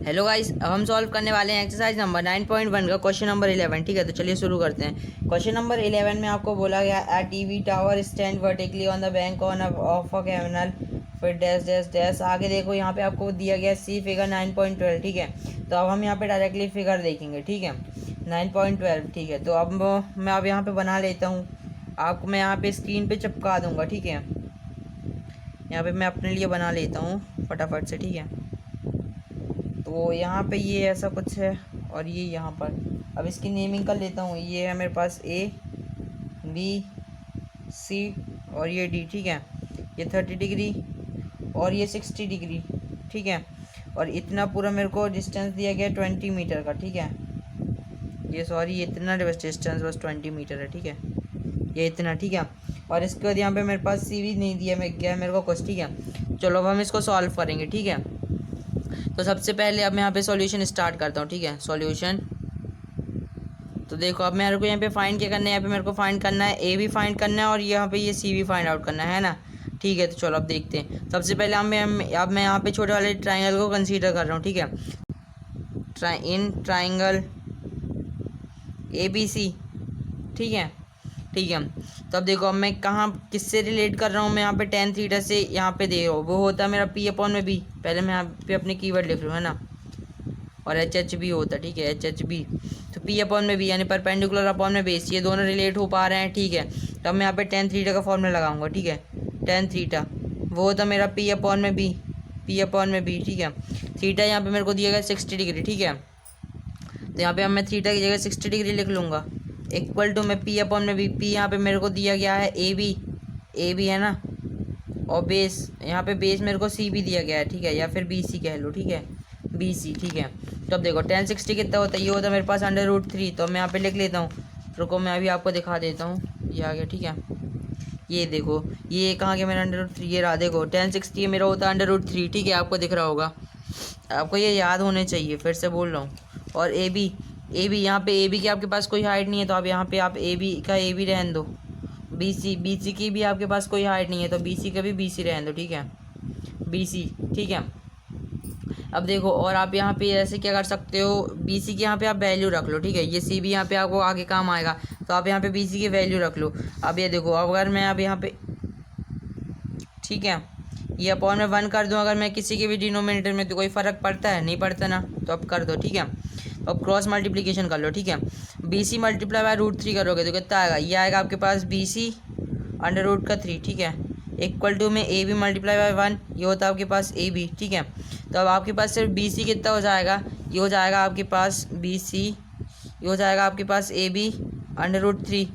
Hello guys, अब हम solve करने वाले हैं एक्सरसाइज नंबर 9.1 का क्वेश्चन नंबर 11। ठीक है, तो चलिए शुरू करते हैं। क्वेश्चन नंबर 11 में आपको बोला गया a TV tower stand vertically on the bank on of a canal फिर डैश डैश डैश। आगे देखो, यहाँ पे आपको दिया गया सी फिगर 9.12। ठीक है, तो अब हम यहाँ पे डायरेक्टली फिगर देखेंगे। ठीक है, 9.12। ठीक है, तो अब मैं अब यहाँ पे बना लेता हूँ। आपको मैं यहाँ पे स्क्रीन पे चिपका दूंगा। ठीक है, यहाँ पे मैं अपने लिए बना लेता हूँ फटाफट से। ठीक है, तो यहाँ पे ये ऐसा कुछ है और ये यहाँ पर। अब इसकी नेमिंग कर लेता हूँ। ये है मेरे पास ए बी सी और ये डी। ठीक है, ये 30 डिग्री और ये 60 डिग्री। ठीक है, और इतना पूरा मेरे को डिस्टेंस दिया गया 20 मीटर का। ठीक है, ये सॉरी इतना डिस्टेंस बस 20 मीटर है। ठीक है, ये इतना। ठीक है, और इसके बाद यहाँ पे मेरे पास सी भी नहीं दिया गया मेरे को कुछ। ठीक है, चलो अब हम इसको सॉल्व करेंगे। ठीक है, तो सबसे पहले अब मैं यहाँ पे सॉल्यूशन स्टार्ट करता हूँ। ठीक है, सॉल्यूशन। तो देखो, अब मेरे को यहाँ पे फाइंड क्या करना है। यहाँ पे मेरे को फाइंड करना है ए भी फाइंड करना है और यहाँ पे ये सी भी फाइंड आउट करना है ना। ठीक है, तो चलो अब देखते हैं। सबसे पहले अब मैं यहाँ पे छोटे वाले ट्राइंगल को कंसीडर कर रहा हूँ। ठीक है, इन ट्राइंगल ABC। ठीक है, ठीक है, तो अब देखो, अब मैं कहाँ किससे रिलेट कर रहा हूँ। मैं यहाँ पे tan थीटा से यहाँ पे दे रहा हूँ। वो होता है मेरा P/B। पहले मैं यहाँ पे अपने कीवर्ड लिख लूँ, है ना, और HHB होता है। ठीक है, HHB। तो P/B यानी परपेंडिकुलर अपॉन में बेस, ये दोनों रिलेट हो पा रहे हैं। ठीक है, तो अब मैं यहाँ पे tan थीटा का फॉर्मूला लगाऊंगा। ठीक है, tan थीटा वो होता है मेरा P/B। ठीक है, थीटा यहाँ पे मेरे को दिया गया 60 डिग्री। ठीक है, तो यहाँ पे अब मैं थीटा की जगह 60 डिग्री लिख लूँगा। इक्वल टू मैं P/B। P यहाँ पे मेरे को दिया गया है ए बी है ना, और बेस यहाँ पे बेस मेरे को सी भी दिया गया है। ठीक है, या फिर BC कह लो। ठीक है, BC। ठीक है, तो अब देखो tan 60 कितना होता है। ये होता है मेरे पास √3। तो मैं यहाँ पे लिख लेता हूँ। रुको, मैं अभी आपको दिखा देता हूँ। ये आ गया। ठीक है, ये देखो, ये कहाँ गया मेरा √3। ये रहा, देखो tan 60 मेरा होता है √3। ठीक है, आपको दिख रहा होगा, आपको ये याद होने चाहिए, फिर से बोल रहा हूँ। और ए बी यहाँ पे AB की आपके पास कोई हाइट नहीं है, तो आप यहाँ पे आप AB का AB रहने दो। BC की भी आपके पास कोई हाइट नहीं है, तो BC का भी BC रहने दो। ठीक है, BC। ठीक है, अब देखो, और आप यहाँ पे ऐसे क्या कर सकते हो, BC की यहाँ पे आप वैल्यू रख लो। ठीक है, ये C भी यहाँ पे आपको आगे काम आएगा, तो आप यहाँ पे BC की वैल्यू रख लो। अब ये देखो, अगर मैं अब यहाँ पे, ठीक है, ये अपॉन में 1 कर दूँ अगर मैं किसी के भी डिनोमिनेटर में, तो कोई फ़र्क पड़ता है? नहीं पड़ता ना, तो अब कर दो। ठीक है, अब क्रॉस मल्टीप्लिकेशन कर लो। ठीक है, BC मल्टीप्लाई बाय √3 करोगे तो कितना आएगा? ये आएगा आपके पास BC √3। ठीक है, इक्वल टू में AB मल्टीप्लाई बाय 1, ये होता है आपके पास AB। ठीक है, तो अब आपके पास सिर्फ BC कितना हो जाएगा? ये हो जाएगा आपके पास BC, ये हो जाएगा आपके पास AB √3,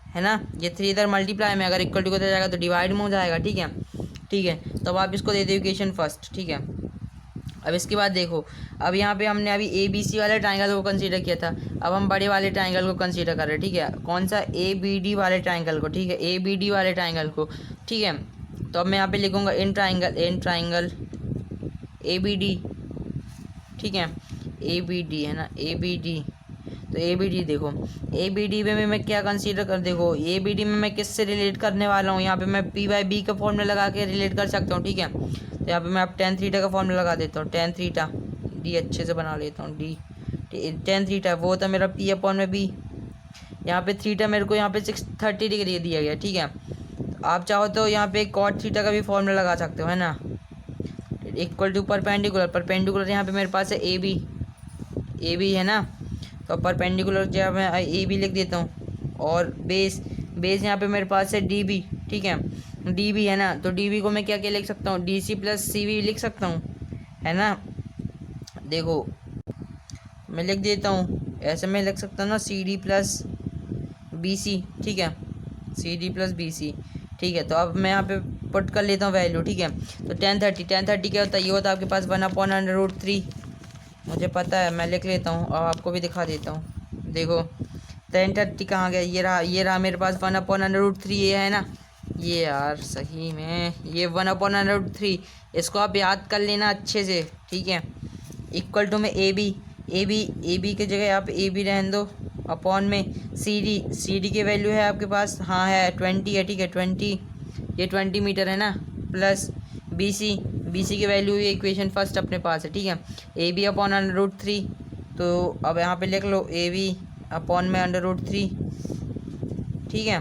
है ना। ये 3 इधर मल्टीप्लाई में, अगर इक्वल टू होता जाएगा तो डिवाइड में हो जाएगा। ठीक है, ठीक है, तो अब आप इसको दे दो इक्वेशन फर्स्ट। ठीक है, अब इसके बाद देखो, अब यहाँ पे हमने अभी ABC वाले ट्राइंगल को कंसीडर किया था, अब हम बड़े वाले ट्राइंगल को कंसीडर कर रहे हैं। ठीक है, कौन सा? ABD वाले ट्राइंगल को। ठीक है, ABD वाले ट्राइंगल को। ठीक है, तो अब मैं यहाँ पे लिखूँगा इन ट्राइंगल ABD। ठीक है, ABD है ना, ABD। तो ABD देखो, ABD में मैं क्या कंसीडर कर, देखो ABD में मैं किससे रिलेट करने वाला हूँ। यहाँ पे मैं P/B का फॉर्मूला लगा के रिलेट कर सकता हूँ। ठीक है, तो यहाँ पे मैं अब tan थीटा का फॉर्मूला लगा देता हूँ। tan थीटा D अच्छे से बना लेता हूँ। D tan थीटा वो होता है मेरा P/B। यहाँ पे थीटा मेरे को यहाँ पे 30 डिग्री दिया गया। ठीक है, आप चाहो तो यहाँ पे cot थीटा का भी फॉर्मूला लगा सकते हो, है ना, इक्वल टू परपेंडिकुलर यहाँ पे मेरे पास है AB है ना, तो परपेंडिकुलर जो मैं AB लिख देता हूँ, और बेस यहाँ पे मेरे पास है DB। ठीक है, DB है ना, तो DB को मैं क्या क्या लिख सकता हूँ? DC + CV लिख सकता हूँ, है ना। देखो मैं लिख देता हूँ, ऐसे मैं लिख सकता हूँ ना, CD + BC। ठीक है, CD + BC। ठीक है, तो अब मैं यहाँ पे पुट कर लेता हूँ वैल्यू। ठीक है, तो tan 30 क्या होता है? ये होता है आपके पास 1/√3। मुझे पता है, मैं लिख लेता हूँ और आपको भी दिखा देता हूँ। देखो tan 30 कहाँ गया? ये रहा मेरे पास 1/√3। ये है ना, ये यार सही में ये 1/√3, इसको आप याद कर लेना अच्छे से। ठीक है, इक्वल टू में AB की जगह आप AB रहने दो, अपॉन में CD की वैल्यू है आपके पास, हाँ है 20 है। ठीक है, 20, ये 20 मीटर है ना, प्लस बी सी की वैल्यू ये इक्वेशन फर्स्ट अपने पास है, ठीक है। ए बी अपॉन √3, तो अब यहाँ पे लिख लो ए बी अपॉन में √3, ठीक है।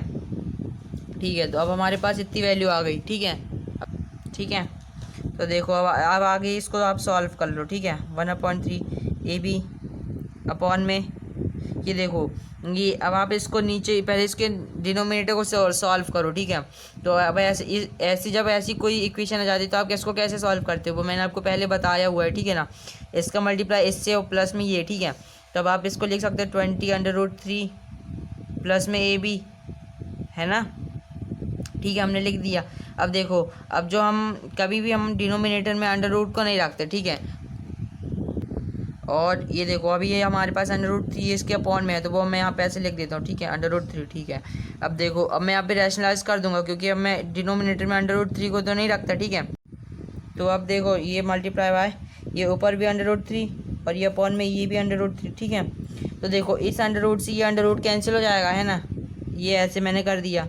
ठीक है, तो अब हमारे पास इतनी वैल्यू आ गई, ठीक है। ठीक है, तो देखो अब आगे इसको आप सॉल्व कर लो, ठीक है। 1/3 ए बी अपॉन में ये देखो ये, अब आप इसको नीचे पहले इसके डिनोमिनेटर को सॉल्व करो, ठीक है। तो अब ऐसी जब ऐसी कोई इक्वेशन आ जाती है तो आप इसको कैसे सॉल्व करते हो वो मैंने आपको पहले बताया हुआ है, ठीक है ना। इसका मल्टीप्लाई इससे और प्लस में ये, ठीक है। तो अब आप इसको लिख सकते हैं 20/3 प्लस में ए बी, है ना, ठीक है, हमने लिख दिया। अब देखो, अब जो हम कभी भी हम डिनोमिनेटर में अंडर रूट को नहीं रखते, ठीक है। और ये देखो अभी ये हमारे पास √3 इसके अपॉन में है, तो वो मैं यहाँ पे ऐसे लिख देता हूँ, ठीक है, √3, ठीक है। अब देखो अब मैं यहाँ पे रैशनलाइज कर दूंगा क्योंकि अब मैं डिनोमिनेटर में √3 को तो नहीं रखता, ठीक है। तो अब देखो ये मल्टीप्लाई बाय ये ऊपर भी √3 और ये अपॉन में ये भी √3, ठीक है। तो देखो इस √ से ये अंडर कैंसिल हो जाएगा, है ना। ये ऐसे मैंने कर दिया।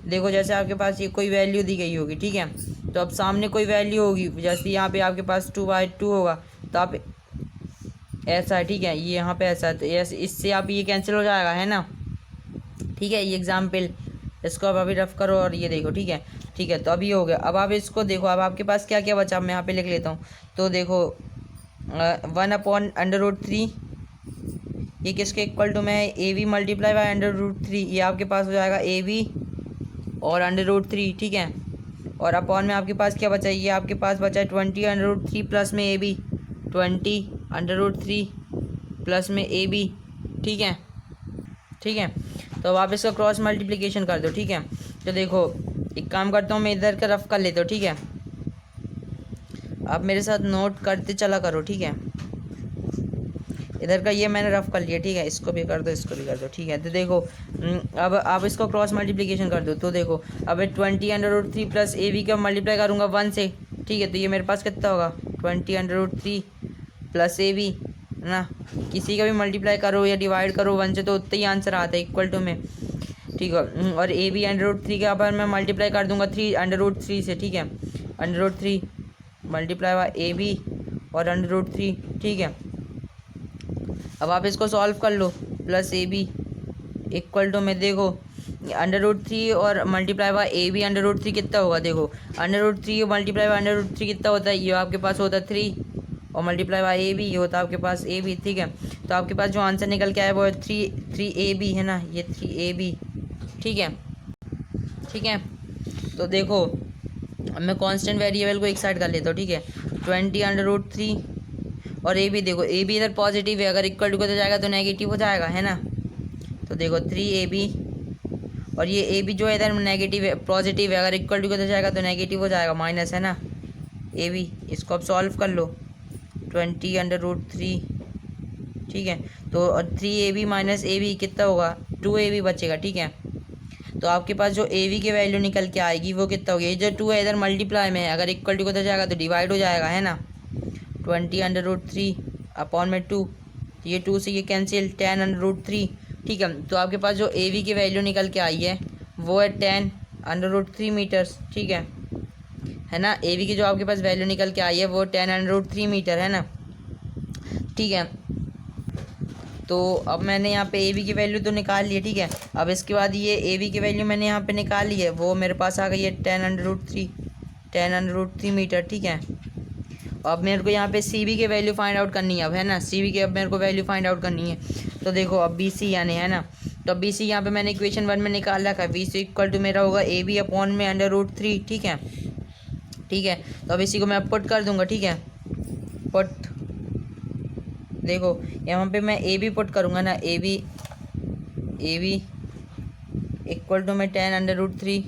देखो जैसे आपके पास ये कोई वैल्यू दी गई होगी, ठीक है। तो अब सामने कोई वैल्यू होगी, जैसे यहाँ पे आपके पास 2/2 होगा, तो आप ऐसा है, ठीक है, ये यहाँ पे ऐसा है, तो ऐसे इससे आप ये कैंसिल हो जाएगा, है ना, ठीक है। ये एग्जाम्पल इसको अब अभी रफ करो और ये देखो, ठीक है। ठीक है, तो अभी हो गया। अब आप इसको देखो, अब आपके पास क्या क्या बचा, मैं यहाँ पे लिख लेता हूँ। तो देखो 1/√3 ये किसके इक्वल टू में है, ए बी मल्टीप्लाई बाय √3, ये आपके पास हो जाएगा ए बी और √3, ठीक है। और अपॉन में आपके पास क्या बचा है, ये आपके पास बचा है 20/3 प्लस में ए बी, 20/3 प्लस में ए बी, ठीक है। ठीक है, तो अब आप इसका क्रॉस मल्टीप्लिकेशन कर दो, ठीक है। तो देखो एक काम करता हूँ, मैं इधर का रफ कर लेता हूँ, ठीक है। आप मेरे साथ नोट करते चला करो, ठीक है। इधर का ये मैंने रफ कर लिया, ठीक है। इसको भी कर दो, इसको भी कर दो, ठीक है। तो देखो अब आप इसको क्रॉस मल्टीप्लिकेशन कर दो। तो देखो अब 20/3 प्लस ए बी का मल्टीप्लाई करूँगा 1 से, ठीक है। तो ये मेरे पास कितना होगा 20/3 प्लस ए बी, है ना। किसी का भी मल्टीप्लाई करो या डिवाइड करो 1 से तो उतना ही आंसर आता है, इक्वल टू में, ठीक है। और ए बी √3 के ऊपर मैं मल्टीप्लाई कर दूंगा 3/3 से, ठीक है। √3 मल्टीप्लाई बाय ए बी और √3, ठीक है। अब आप इसको सॉल्व कर लो, plus A B equal to में देखो √3 और मल्टीप्लाई बाय ए बी √3 कितना होगा, देखो √3 मल्टीप्लाई बाय √3 कितना होता है, ये आपके पास होता है 3 और मल्टीप्लाई बाय ए बी ये होता है आपके पास ए बी, ठीक है। तो आपके पास जो आंसर निकल के आया वो है 3AB, है ना, ये 3AB, ठीक है। ठीक है, तो देखो अब मैं कांस्टेंट वेरिएबल को एक साइड कर लेता हूँ, ठीक है। 20/3 और ए बी, देखो ए बी इधर पॉजिटिव है, अगर इक्वल टू को तो जाएगा तो नेगेटिव हो जाएगा, है ना। तो देखो 3AB और ये ए बी जो है इधर नेगेटिव है, पॉजिटिव है, अगर इक्वल टू को तो जाएगा तो नेगेटिव हो जाएगा, माइनस, है ना, ए बी। इसको अब सॉल्व कर लो 20/3, ठीक है। तो 3AB माइनस ए बी कितना होगा 2AB बचेगा, ठीक है। तो आपके पास जो ए बी की वैल्यू निकल के आएगी वो कितना होगी, जो 2 है इधर मल्टीप्लाई में है, अगर इक्वल टू को तो जाएगा तो डिवाइड हो जाएगा, है ना। 20/3 अपॉन में 2, ये 2 से ये कैंसिल, 10/3, ठीक है। तो आपके पास जो ए बी की वैल्यू निकल के आई है वो है 10/3 मीटर्स, ठीक है ना। ए बी की जो आपके पास वैल्यू निकल के आई है वो 10/3 मीटर, है ना, ठीक है। तो अब मैंने यहाँ पे ए बी की वैल्यू तो निकाल ली है, ठीक है। अब इसके बाद ये ए बी की वैल्यू मैंने यहाँ पे निकाल ली है, वो मेरे पास आ गई है 10/3 मीटर, ठीक है। अब मेरे को यहाँ पे सी बी की वैल्यू फाइंड आउट करनी है अब, है ना। सी बी की अब मेरे को वैल्यू फाइंड आउट करनी है। तो देखो अब बी सी यानी, है ना, तो अब बी सी यहाँ पे मैंने इक्वेशन 1 में निकाल रखा है, बी सी इक्वल टू मेरा होगा ए बी अपॉन में √3, ठीक है। ठीक है, तो अब इसी को मैं पुट कर दूंगा, ठीक है, पुट। देखो यहाँ पे मैं ए बी पुट करूँगा ना, ए बी इक्वल टू में 10/3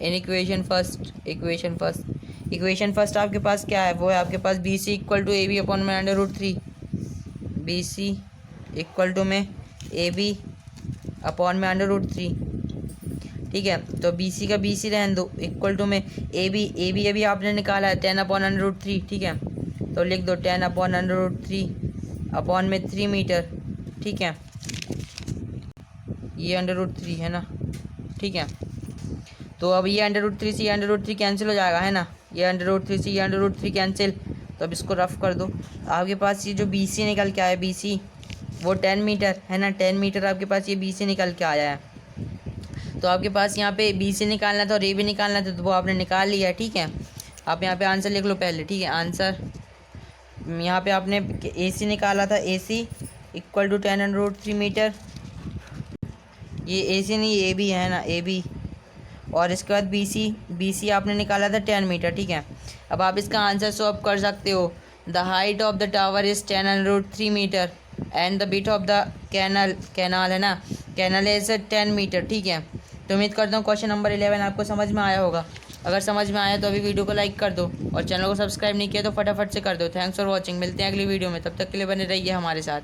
इन इक्वेशन फर्स्ट आपके पास क्या है, वो है आपके पास B C equal to A B upon में √3, बी सी इक्वल टू में ए बी अपॉन में √3, ठीक है। तो बी सी का बी सी रहने दो, इक्वल टू में ए बी अभी आपने निकाला है 10/3, ठीक है। तो लिख दो 10/3 अपॉन में 3 मीटर, ठीक है, ये √3 है ना, ठीक है। तो अब ये √3 से ये √3 कैंसिल हो जाएगा, है ना। ये √3 से ये √3 कैंसिल, तो अब इसको रफ कर दो। आपके पास ये जो BC निकल के आया, BC वो 10 मीटर है ना, 10 मीटर आपके पास ये BC निकल के आया है। तो आपके पास यहाँ पे BC निकालना था और A भी निकालना था, तो वो आपने निकाल लिया, ठीक है। आप यहाँ पे आंसर लिख लो पहले, ठीक है। आंसर यहाँ पे आपने AC निकाला था, AC इक्वल टू 10 √3 मीटर। ये AC नहीं, AB है ना, AB। और इसके बाद BC आपने निकाला था 10 मीटर, ठीक है। अब आप इसका आंसर सॉल्व कर सकते हो। The height of the tower is 10 √3 metre and the bit of the canal है ना, कैनाल इज 10 मीटर, ठीक है। तो उम्मीद करता हूँ क्वेश्चन नंबर 11 आपको समझ में आया होगा। अगर समझ में आया तो अभी वीडियो को लाइक कर दो और चैनल को सब्सक्राइब नहीं किया तो फटाफट से कर दो। थैंक्स फॉर वॉचिंग, मिलते हैं अगली वीडियो में, तब तक के लिए बने रहिए हमारे साथ।